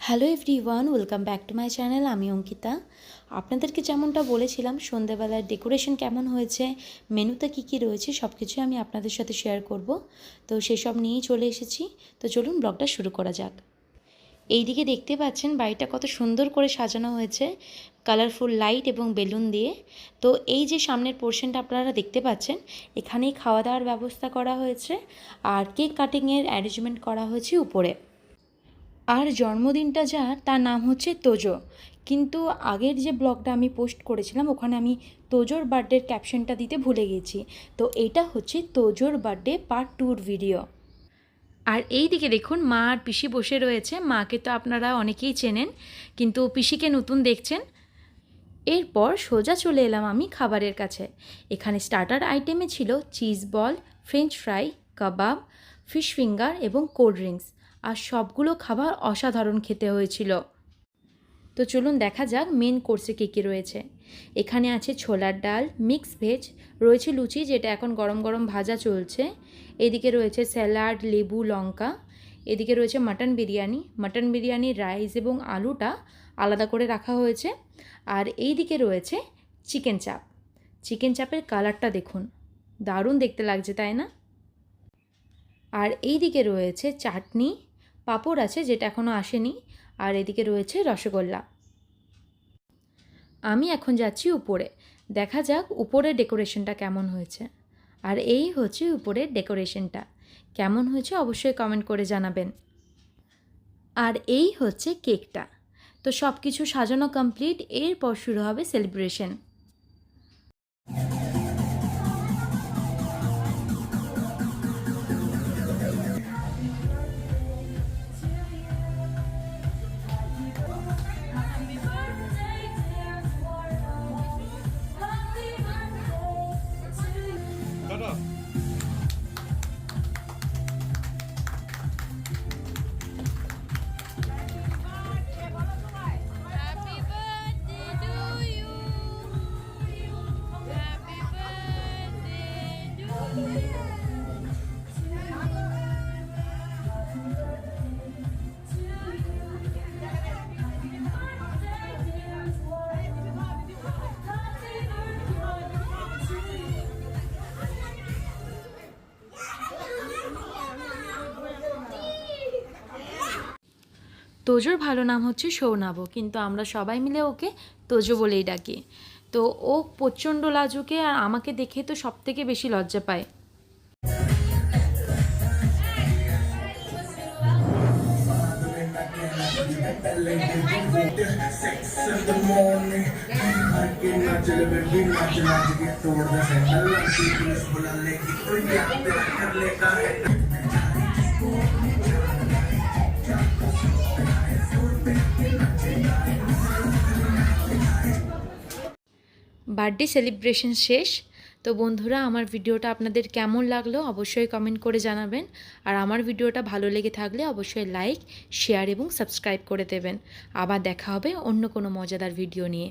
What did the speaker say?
Hello everyone, welcome back to my channel. আমি অঙ্কিতা। আপনাদেরকে যেমনটা বলেছিলাম সন্ধ্যেবেলার ডেকোরেশন কেমন হয়েছে, মেনুতে কী কী রয়েছে সব কিছুই আমি আপনাদের সাথে শেয়ার করব। তো সেসব নিয়েই চলে এসেছি। তো চলুন ব্লগটা শুরু করা যাক। এইদিকে দেখতে পাচ্ছেন বাড়িটা কত সুন্দর করে সাজানো হয়েছে কালারফুল লাইট এবং বেলুন দিয়ে। তো এই যে সামনের পোর্শনটা আপনারা দেখতে পাচ্ছেন, এখানেই খাওয়া দাওয়ার ব্যবস্থা করা হয়েছে আর কেক কাটিংয়ের অ্যারেঞ্জমেন্ট করা হয়েছে উপরে। আর জন্মদিনটা যার, তার নাম হচ্ছে তোজো। কিন্তু আগের যে ব্লগটা আমি পোস্ট করেছিলাম ওখানে আমি তোজোর বার্থডের ক্যাপশনটা দিতে ভুলে গেছি। তো এইটা হচ্ছে তোজোর বার্থডে পার্ট 2 ভিডিও। আর এই দিকে দেখুন মা আর পিসি বসে রয়েছে। মাকে তো আপনারা অনেকেই চেনেন, কিন্তু পিসিকে নতুন দেখছেন। এরপর সোজা চলে এলাম আমি খাবারের কাছে। এখানে স্টার্টার আইটেমে ছিল চিজ বল, ফ্রেঞ্চ ফ্রাই, কাবাব, ফিশ ফিঙ্গার এবং কোল্ড ড্রিঙ্কস। আর সবগুলো খাবার অসাধারণ খেতে হয়েছিল। তো চলুন দেখা যাক মেন কোর্সে কী কী রয়েছে। এখানে আছে ছোলার ডাল, মিক্স ভেজ, রয়েছে লুচি যেটা এখন গরম গরম ভাজা চলছে। এদিকে রয়েছে স্যালাড, লেবু, লঙ্কা। এদিকে রয়েছে মাটন বিরিয়ানির রাইস এবং আলুটা আলাদা করে রাখা হয়েছে। আর এই দিকে রয়েছে চিকেন চাপ। চিকেন চাপের কালারটা দেখুন, দারুণ দেখতে লাগছে তাই না? আর এই দিকে রয়েছে চাটনি, পাঁপড় আছে যেটা এখনও আসেনি, আর এদিকে রয়েছে রসগোল্লা। আমি এখন যাচ্ছি উপরে, দেখা যাক উপরের ডেকোরেশনটা কেমন হয়েছে। আর এই হচ্ছে উপরের ডেকোরেশনটা, কেমন হয়েছে অবশ্যই কমেন্ট করে জানাবেন। আর এই হচ্ছে কেকটা। তো সব কিছু সাজানো কমপ্লিট, এরপর শুরু হবে সেলিব্রেশন। তোজোর ভালো নাম হচ্ছে সৌনাভ, কিন্তু আমরা সবাই মিলে ওকে তোজো বলেই ডাকি। তো ও প্রচণ্ড লাজুকে, আর আমাকে দেখে তো সব থেকে বেশি লজ্জা পায়। বার্থডে সেলিব্রেশন শেষ। তো বন্ধুরা, আমার ভিডিওটা আপনাদের কেমন লাগলো অবশ্যই কমেন্ট করে জানাবেন। আর আমার ভিডিওটা ভালো লেগে থাকলে অবশ্যই লাইক, শেয়ার এবং সাবস্ক্রাইব করে দেবেন। আবার দেখা হবে অন্য কোনো মজাদার ভিডিও নিয়ে।